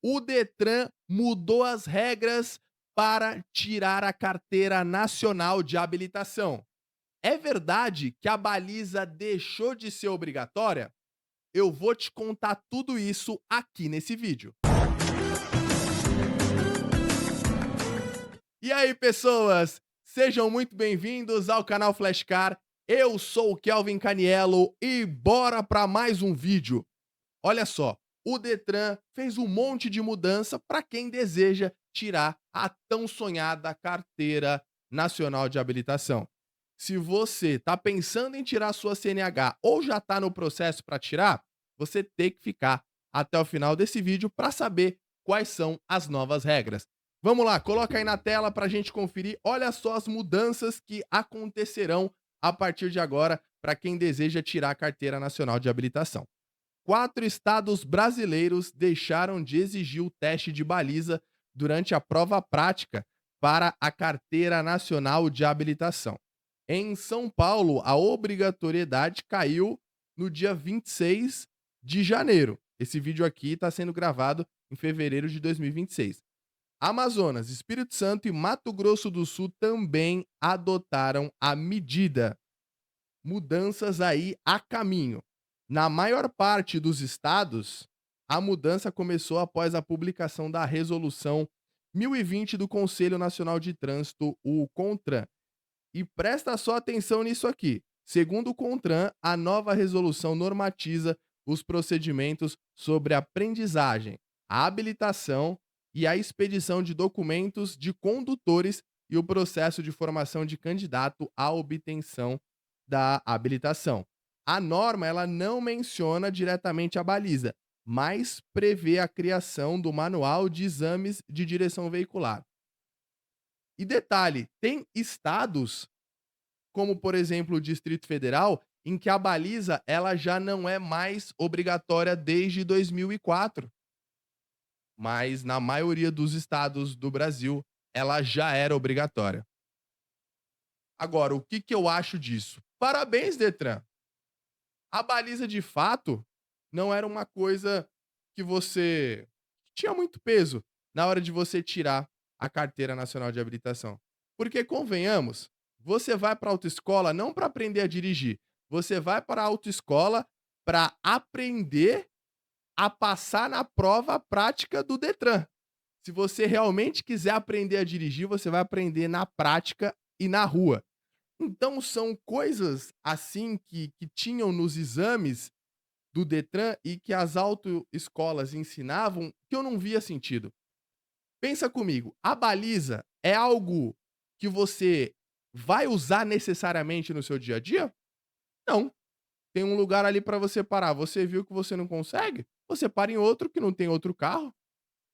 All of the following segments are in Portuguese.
O Detran mudou as regras para tirar a carteira nacional de habilitação. É verdade que a baliza deixou de ser obrigatória? Eu vou te contar tudo isso aqui nesse vídeo. E aí, pessoas? Sejam muito bem-vindos ao canal Flashcar. Eu sou o Kelvin Caniello e bora para mais um vídeo. Olha só, o Detran fez um monte de mudança para quem deseja tirar a tão sonhada carteira nacional de habilitação. Se você está pensando em tirar sua CNH ou já está no processo para tirar, você tem que ficar até o final desse vídeo para saber quais são as novas regras. Vamos lá, coloca aí na tela para a gente conferir. Olha só as mudanças que acontecerão a partir de agora para quem deseja tirar a carteira nacional de habilitação. 4 estados brasileiros deixaram de exigir o teste de baliza durante a prova prática para a Carteira Nacional de Habilitação. Em São Paulo, a obrigatoriedade caiu no dia 26 de janeiro. Esse vídeo aqui está sendo gravado em fevereiro de 2026. Amazonas, Espírito Santo e Mato Grosso do Sul também adotaram a medida. Mudanças aí a caminho. Na maior parte dos estados, a mudança começou após a publicação da Resolução 1020 do Conselho Nacional de Trânsito, o CONTRAN. E presta só atenção nisso aqui. Segundo o CONTRAN, a nova resolução normatiza os procedimentos sobre a aprendizagem, a habilitação e a expedição de documentos de condutores e o processo de formação de candidato à obtenção da habilitação. A norma ela não menciona diretamente a baliza, mas prevê a criação do manual de exames de direção veicular. E detalhe, tem estados, como por exemplo o Distrito Federal, em que a baliza ela já não é mais obrigatória desde 2004, mas na maioria dos estados do Brasil ela já era obrigatória. Agora, o que, que eu acho disso? Parabéns, Detran! A baliza de fato não era uma coisa que você que tinha muito peso na hora de você tirar a carteira nacional de habilitação. Porque convenhamos, você vai para a autoescola não para aprender a dirigir, você vai para a autoescola para aprender a passar na prova prática do Detran. Se você realmente quiser aprender a dirigir, você vai aprender na prática e na rua. Então são coisas assim que tinham nos exames do Detran e que as autoescolas ensinavam que eu não via sentido. Pensa comigo, a baliza é algo que você vai usar necessariamente no seu dia a dia? Não. Tem um lugar ali para você parar. Você viu que você não consegue? Você para em outro que não tem outro carro.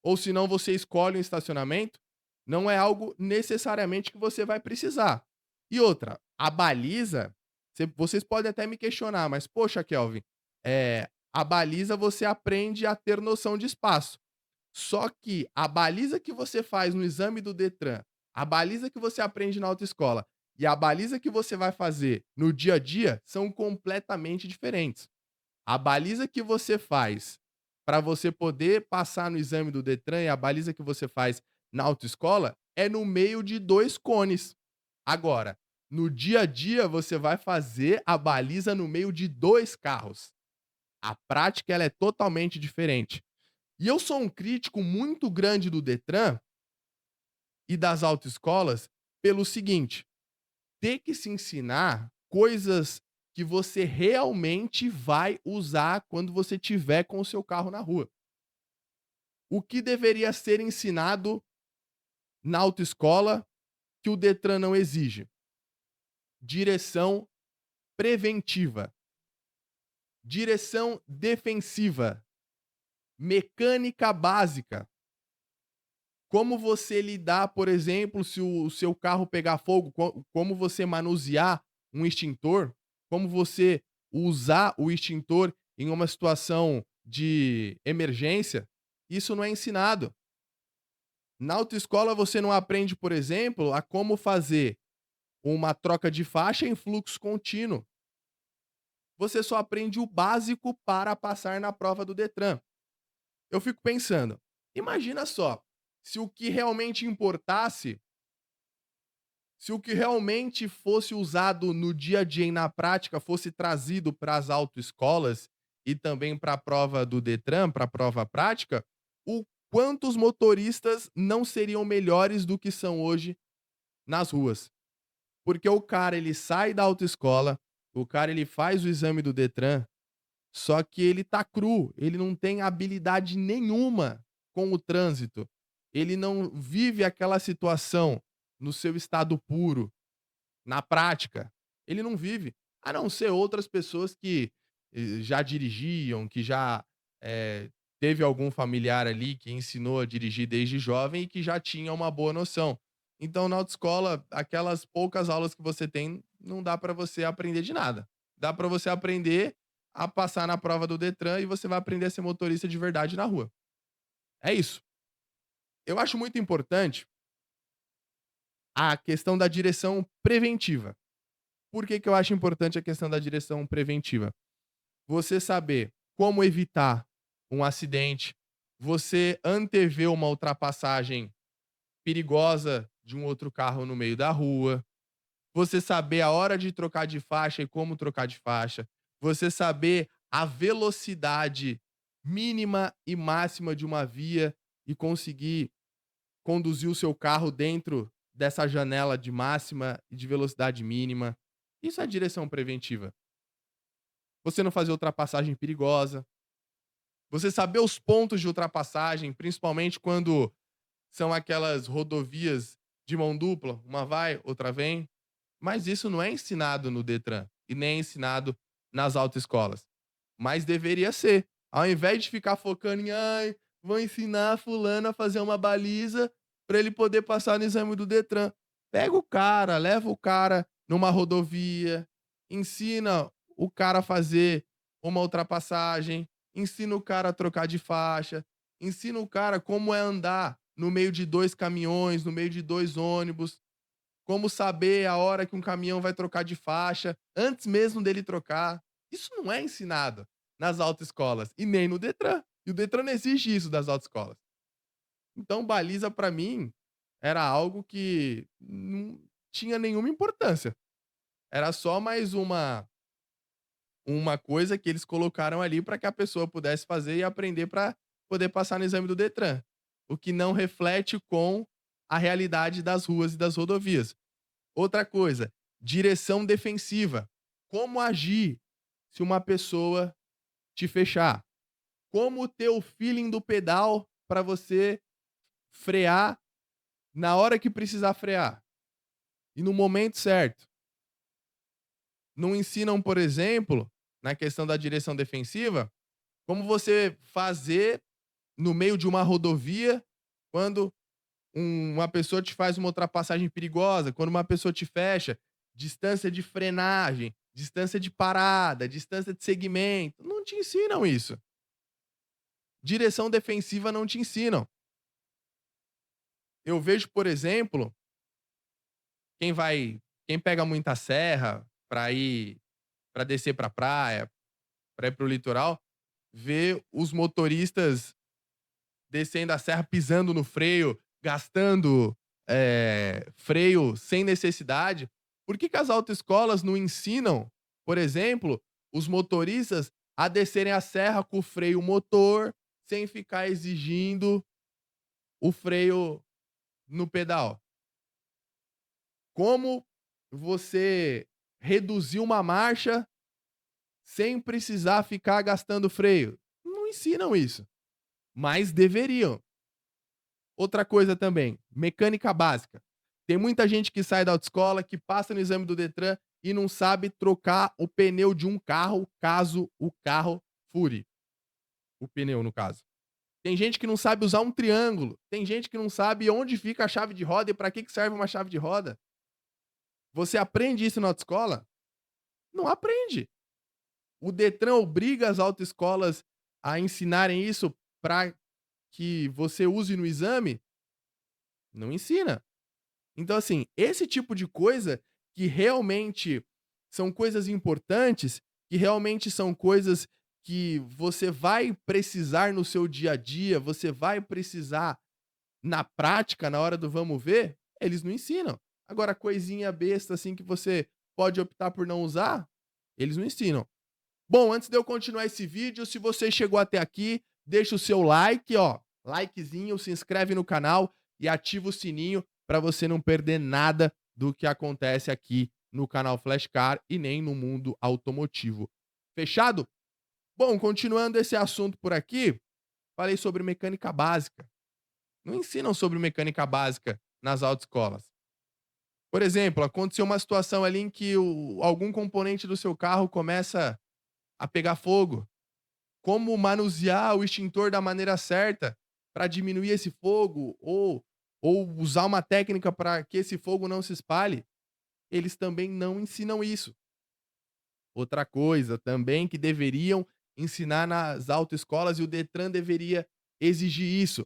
Ou se não, você escolhe um estacionamento. Não é algo necessariamente que você vai precisar. E outra, a baliza, vocês podem até me questionar, mas poxa, Kelvin, a baliza você aprende a ter noção de espaço. Só que a baliza que você faz no exame do Detran, a baliza que você aprende na autoescola e a baliza que você vai fazer no dia a dia são completamente diferentes. A baliza que você faz para você poder passar no exame do Detran e a baliza que você faz na autoescola é no meio de 2 cones. Agora, no dia a dia você vai fazer a baliza no meio de 2 carros. A prática ela é totalmente diferente. E eu sou um crítico muito grande do Detran e das autoescolas pelo seguinte: ter que se ensinar coisas que você realmente vai usar quando você tiver com o seu carro na rua. O que deveria ser ensinado na autoescola que o Detran não exige? Direção preventiva, direção defensiva, mecânica básica. Como você lidar, por exemplo, se o seu carro pegar fogo, como você manusear um extintor, como você usar o extintor em uma situação de emergência, isso não é ensinado. Na autoescola você não aprende, por exemplo, a como fazer uma troca de faixa em fluxo contínuo. Você só aprende o básico para passar na prova do Detran. Eu fico pensando, Imagina só, se o que realmente importasse, se o que realmente fosse usado no dia a dia e na prática fosse trazido para as autoescolas e também para a prova do Detran, para a prova prática, o quanto os motoristas não seriam melhores do que são hoje nas ruas. Porque o cara ele sai da autoescola, o cara ele faz o exame do Detran, só que ele tá cru, ele não tem habilidade nenhuma com o trânsito. Ele não vive aquela situação no seu estado puro, na prática. Ele não vive, a não ser outras pessoas que, já dirigiam, que já, eh, teve algum familiar ali que ensinou a dirigir desde jovem e que já tinha uma boa noção. Então na autoescola, aquelas poucas aulas que você tem, não dá para você aprender de nada. Dá para você aprender a passar na prova do Detran e você vai aprender a ser motorista de verdade na rua. É isso. Eu acho muito importante a questão da direção preventiva. Por que que eu acho importante a questão da direção preventiva? Você saber como evitar um acidente, você antever uma ultrapassagem perigosa de um outro carro no meio da rua, você saber a hora de trocar de faixa e como trocar de faixa, você saber a velocidade mínima e máxima de uma via e conseguir conduzir o seu carro dentro dessa janela de máxima e de velocidade mínima. Isso é direção preventiva. Você não fazer ultrapassagem perigosa, você saber os pontos de ultrapassagem, principalmente quando são aquelas rodovias de mão dupla, uma vai, outra vem, mas isso não é ensinado no Detran e nem é ensinado nas autoescolas, mas deveria ser. Ao invés de ficar focando em: "Ai, vou ensinar fulano a fazer uma baliza para ele poder passar no exame do Detran". Pega o cara, leva o cara numa rodovia, ensina o cara a fazer uma ultrapassagem, ensina o cara a trocar de faixa, ensina o cara como é andar no meio de 2 caminhões, no meio de 2 ônibus, como saber a hora que um caminhão vai trocar de faixa, antes mesmo dele trocar. Isso não é ensinado nas autoescolas e nem no Detran. E o Detran não exige isso das autoescolas. Então baliza pra mim era algo que não tinha nenhuma importância. Era só mais uma coisa que eles colocaram ali para que a pessoa pudesse fazer e aprender para poder passar no exame do Detran, o que não reflete com a realidade das ruas e das rodovias. Outra coisa, direção defensiva. Como agir se uma pessoa te fechar? Como ter o feeling do pedal para você frear na hora que precisar frear e no momento certo. Não ensinam, por exemplo, na questão da direção defensiva, como você fazer no meio de uma rodovia quando uma pessoa te faz uma ultrapassagem perigosa, quando uma pessoa te fecha, distância de frenagem, distância de parada, distância de segmento. Não te ensinam isso. Direção defensiva não te ensinam. Eu vejo, por exemplo, quem vai, quem pega muita serra para descer pra praia, para ir para o litoral, vê os motoristas descendo a serra, pisando no freio, gastando, freio sem necessidade. Por que que as autoescolas não ensinam, por exemplo, os motoristas a descerem a serra com o freio motor, sem ficar exigindo o freio no pedal? Como você reduzir uma marcha sem precisar ficar gastando freio? Não ensinam isso, mas deveriam. Outra coisa também, mecânica básica. Tem muita gente que sai da autoescola, que passa no exame do Detran e não sabe trocar o pneu de um carro, caso o carro fure. O pneu, no caso. Tem gente que não sabe usar um triângulo. Tem gente que não sabe onde fica a chave de roda e para que que serve uma chave de roda. Você aprende isso na autoescola? Não aprende. O Detran obriga as autoescolas a ensinarem isso para que você use no exame? Não ensina. Então, assim, esse tipo de coisa que realmente são coisas importantes, que realmente são coisas que você vai precisar no seu dia a dia, você vai precisar na prática, na hora do vamos ver, eles não ensinam. Agora, coisinha besta assim que você pode optar por não usar, eles não ensinam. Bom, antes de eu continuar esse vídeo, se você chegou até aqui, deixa o seu like, ó, likezinho, se inscreve no canal e ativa o sininho para você não perder nada do que acontece aqui no canal Flashcar e nem no mundo automotivo. Fechado? Bom, continuando esse assunto por aqui, falei sobre mecânica básica. Não ensinam sobre mecânica básica nas autoescolas. Por exemplo, aconteceu uma situação ali em que algum componente do seu carro começa a pegar fogo. Como manusear o extintor da maneira certa para diminuir esse fogo ou usar uma técnica para que esse fogo não se espalhe, eles também não ensinam isso. Outra coisa também que deveriam ensinar nas autoescolas e o Detran deveria exigir isso,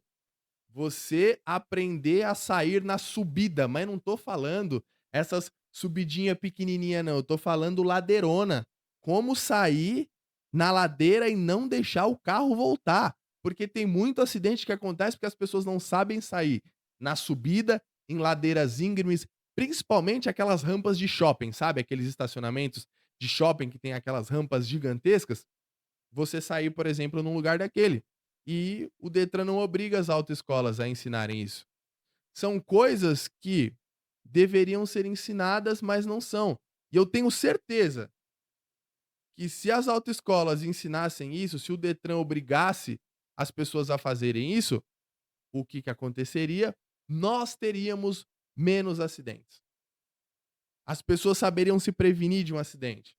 você aprender a sair na subida, mas não tô falando essas subidinha pequenininha não, eu tô falando ladeirona. Como sair na ladeira e não deixar o carro voltar, porque tem muito acidente que acontece porque as pessoas não sabem sair na subida, em ladeiras íngremes, principalmente aquelas rampas de shopping, sabe, aqueles estacionamentos de shopping que tem aquelas rampas gigantescas, você sair, por exemplo, num lugar daquele. E o Detran não obriga as autoescolas a ensinarem isso. São coisas que deveriam ser ensinadas, mas não são. E eu tenho certeza que se as autoescolas ensinassem isso, se o Detran obrigasse as pessoas a fazerem isso, o que que aconteceria? Nós teríamos menos acidentes. As pessoas saberiam se prevenir de um acidente,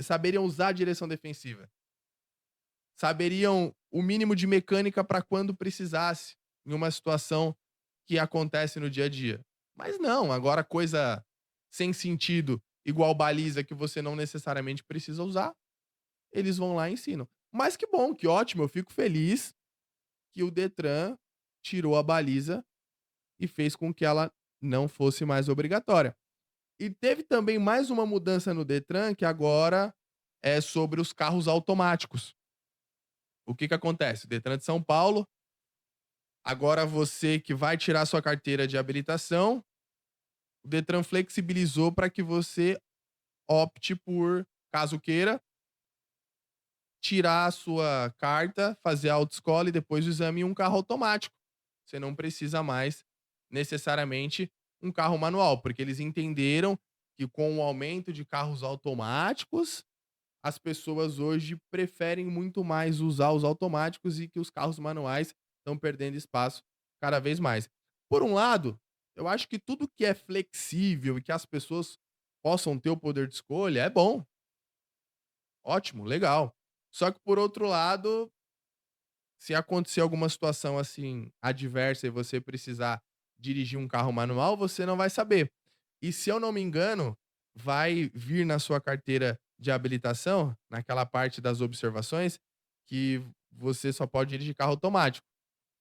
saberiam usar a direção defensiva, saberiam o mínimo de mecânica para quando precisasse, em uma situação que acontece no dia a dia. Mas não, agora coisa sem sentido, igual baliza que você não necessariamente precisa usar, eles vão lá e ensinam. Mas que bom, que ótimo, eu fico feliz que o Detran tirou a baliza e fez com que ela não fosse mais obrigatória. E teve também mais uma mudança no Detran que agora é sobre os carros automáticos. O que que acontece? O Detran de São Paulo, agora você que vai tirar sua carteira de habilitação, o Detran flexibilizou para que você opte por, caso queira, tirar a sua carta, fazer a autoescola e depois o exame em um carro automático. Você não precisa mais necessariamente um carro manual, porque eles entenderam que com o aumento de carros automáticos, as pessoas hoje preferem muito mais usar os automáticos e que os carros manuais estão perdendo espaço cada vez mais. Por um lado, eu acho que tudo que é flexível e que as pessoas possam ter o poder de escolha é bom, ótimo, legal. Só que por outro lado, se acontecer alguma situação assim adversa e você precisar dirigir um carro manual, você não vai saber. E se eu não me engano, vai vir na sua carteira de habilitação, naquela parte das observações, que você só pode dirigir carro automático.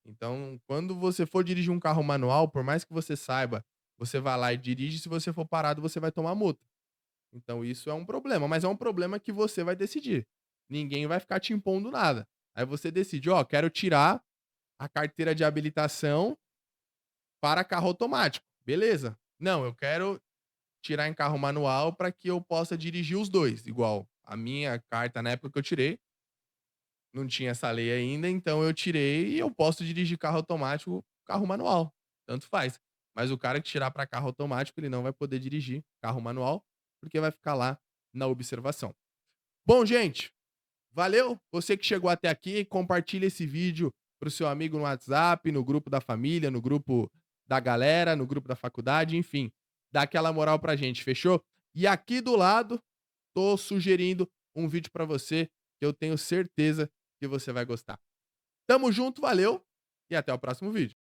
Então, quando você for dirigir um carro manual, por mais que você saiba, você vai lá e dirige, se você for parado, você vai tomar multa. Então isso é um problema, mas é um problema que você vai decidir. Ninguém vai ficar te impondo nada. Aí você decide: "Ó, quero tirar a carteira de habilitação para carro automático". Beleza. "Não, eu quero tirar em carro manual para que eu possa dirigir os 2 igual a minha carta na época que eu tirei, não tinha essa lei ainda, então eu tirei e eu posso dirigir carro automático, carro manual, tanto faz. Mas o cara que tirar para carro automático, ele não vai poder dirigir carro manual, porque vai ficar lá na observação. Bom, gente, valeu. Você que chegou até aqui, compartilha esse vídeo pro seu amigo no WhatsApp, no grupo da família, no grupo da galera, no grupo da faculdade, enfim. Dá aquela moral pra gente, fechou? E aqui do lado, tô sugerindo um vídeo pra você que eu tenho certeza que você vai gostar. Tamo junto, valeu e até o próximo vídeo.